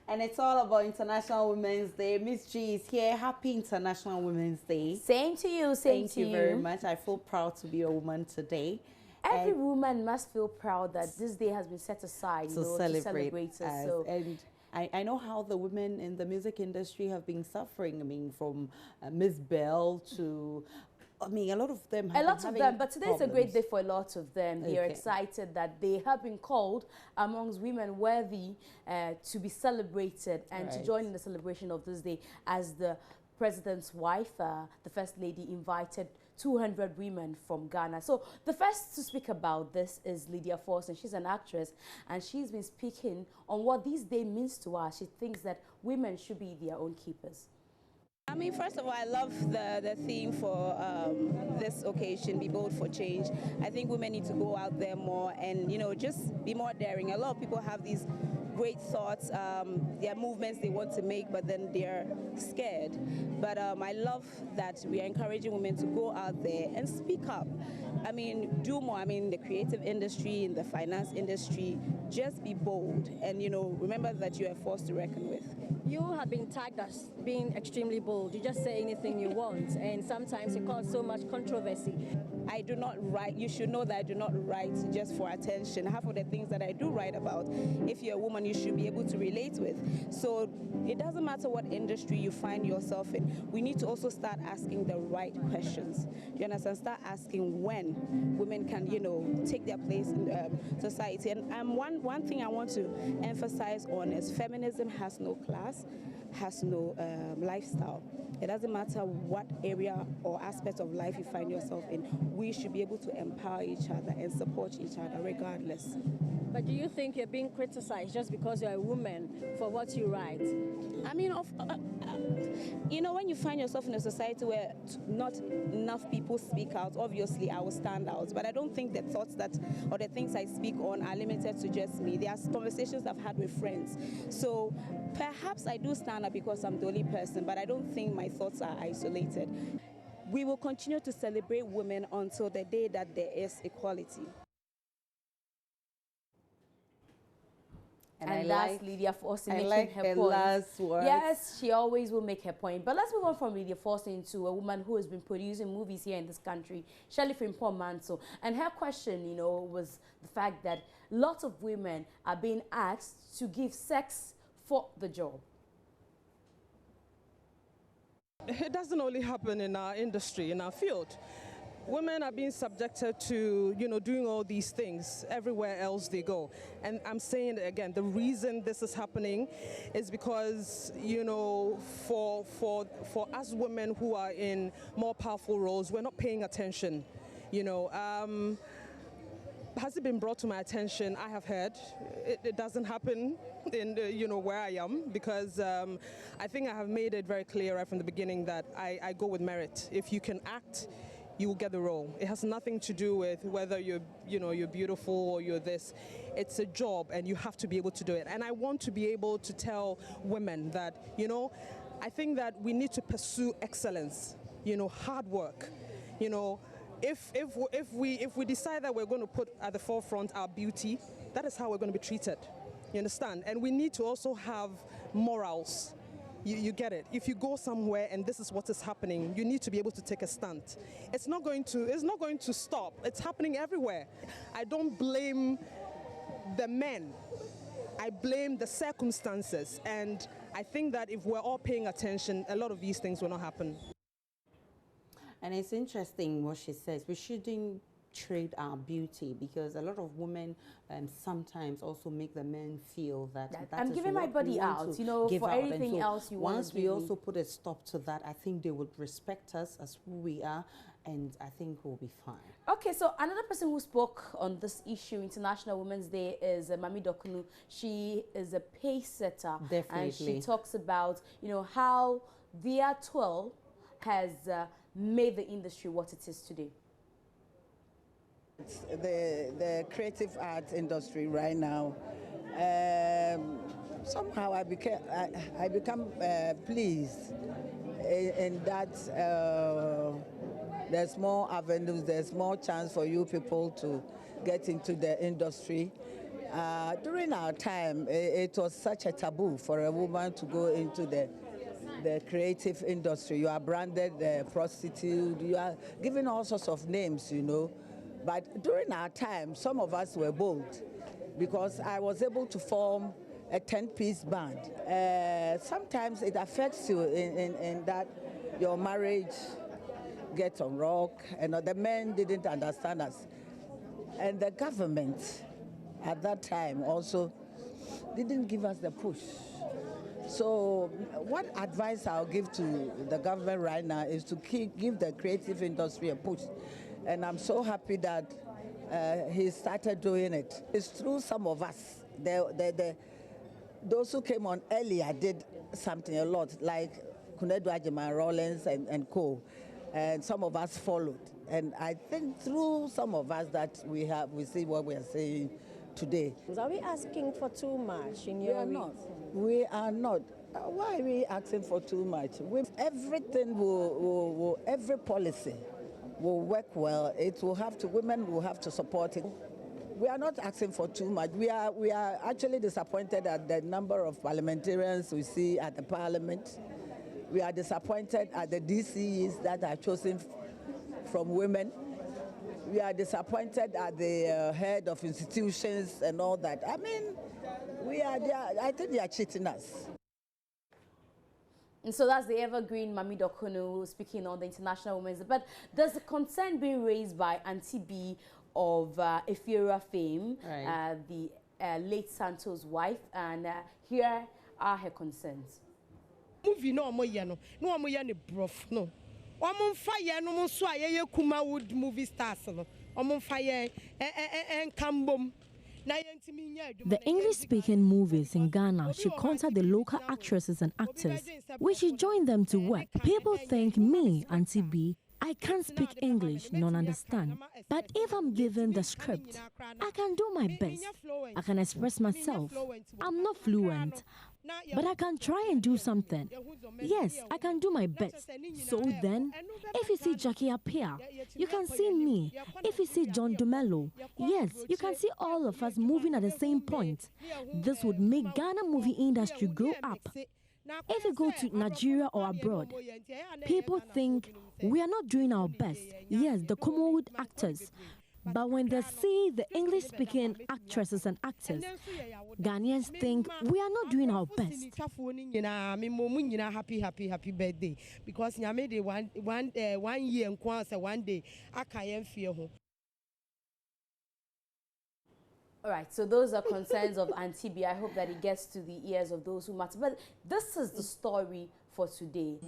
And it's all about International Women's Day. Miss G is here. Happy International Women's Day. Same to you, same to you. Thank you very much. I feel proud to be a woman today. Every woman must feel proud that this day has been set aside to celebrate us. So. And I know how the women in the music industry have been suffering. I mean, from Miss Bell to... I mean, a lot of them have but today's a great day for a lot of them. They are excited that they have been called amongst women worthy to be celebrated and to join in the celebration of this day, as the president's wife, the First Lady, invited 200 women from Ghana. So the first to speak about this is Lydia Forson. She's an actress, and she's been speaking on what this day means to us. She thinks that women should be their own keepers. I mean, first of all, I love the theme for this occasion, Be Bold for Change. I think women need to go out there more and, you know, just be more daring. A lot of people have these great thoughts, there are movements they want to make, but then they're scared. But I love that we are encouraging women to go out there and speak up. I mean, do more. I mean, in the creative industry, in the finance industry, just be bold. And, you know, remember that you are a force to reckon with. You have been tagged as being extremely bold. You just say anything you want, and sometimes you cause so much controversy. I do not write, you should know that I do not write just for attention. Half of the things that I do write about, if you're a woman, you should be able to relate with. So it doesn't matter what industry you find yourself in. We need to also start asking the right questions. You understand? Start asking when women can, you know, take their place in society. And one thing I want to emphasize on is feminism has no class, has no lifestyle. It doesn't matter what area or aspect of life you find yourself in. We should be able to empower each other and support each other regardless. But do you think you're being criticized just because you're a woman for what you write? I mean, you know, when you find yourself in a society where not enough people speak out, obviously I will stand out. But I don't think the thoughts that, or the things I speak on are limited to just me. There are conversations I've had with friends. So perhaps I do stand up because I'm the only person, but I don't think my thoughts are isolated. We will continue to celebrate women until the day that there is equality. And that's Lydia Forson making her point. Last words. Yes, she always will make her point. But let's move on from Lydia Forson to a woman who has been producing movies here in this country, Shirley Frimpong Manso. And her question, you know, was the fact that lots of women are being asked to give sex for the job. It doesn't only happen in our industry, in our field. Women are being subjected to, you know, doing all these things everywhere else they go. And I'm saying it again, the reason this is happening is because, you know, for us women who are in more powerful roles, we're not paying attention, you know. Has it been brought to my attention? I have heard it doesn't happen in you know, where I am, because I think I have made it very clear right from the beginning that I go with merit. If you can act, you will get the role. It has nothing to do with whether you're beautiful or you're this. It's a job and you have to be able to do it. And I want to be able to tell women that, you know, I think that we need to pursue excellence, you know, hard work, you know. If we decide that we're going to put at the forefront our beauty, that is how we're going to be treated. You understand? And we need to also have morals. You get it. If you go somewhere and this is what is happening, you need to be able to take a stand. It's not going to stop. It's happening everywhere. I don't blame the men. I blame the circumstances. And I think that if we're all paying attention, a lot of these things will not happen. And it's interesting what she says. We shouldn't trade our beauty, because a lot of women sometimes also make the men feel that I'm giving my body out, you know, for everything else you want. Once we also put a stop to that, I think they would respect us as who we are, and I think we'll be fine. Okay, so another person who spoke on this issue, International Women's Day, is Mami Dokunu. She is a pace setter. Definitely. And she talks about, you know, how their toil has made the industry what it is today. The creative arts industry right now, somehow I become pleased in that there's more avenues, there's more chance for you people to get into the industry. During our time, it was such a taboo for a woman to go into the creative industry. You are branded prostitute, you are given all sorts of names, you know. But during our time, some of us were bold because I was able to form a 10-piece band. Sometimes it affects you in that your marriage gets on rock, and the men didn't understand us. And the government at that time also didn't give us the push. So what advice I'll give to the government right now is to give the creative industry a push. And I'm so happy that he started doing it. It's through some of us. Those who came on earlier did something a lot, like Kunedu Ajima, Rollins, and co. And some of us followed. And I think through some of us that we see what we are saying today. Are we asking for too much in your view? We are not. Why are we asking for too much? Everything every policy will work well. It will have to, women will have to support it. We are not asking for too much. We are actually disappointed at the number of parliamentarians we see at the parliament. We are disappointed at the DCEs that are chosen from women. We are disappointed at the head of institutions and all that. I mean, I think they are cheating us. And so that's the evergreen Mami Dokunu speaking on the International Women's Day. But there's a concern being raised by Auntie B of Efiora fame, right. The late Santos wife, and here are her concerns. Movie no mo ye no mo ye ne brof no omo mfa ye no mo so aye kuma wood movie stars no omo mfa ye enkambom. The English-speaking movies in Ghana should contact the local actresses and actors. We should join them to work. People think me, Auntie B, I can't speak English, none understand. But if I'm given the script, I can do my best. I can express myself. I'm not fluent, but I can try and do something. Yes, I can do my best. So then, if you see Jackie appear, you can see me. If you see John Dumelo, yes, you can see all of us moving at the same point. This would make Ghana movie industry grow up. If you go to Nigeria or abroad, people think we are not doing our best. Yes, the Commode actors. But when they see the English-speaking actresses and actors, Ghanaians think we are not doing our best. Happy birthday. Because I made it 1 year and one day I can't feel home. All right, so those are concerns of Auntie B. I hope that it gets to the ears of those who matter. But this is the story for today.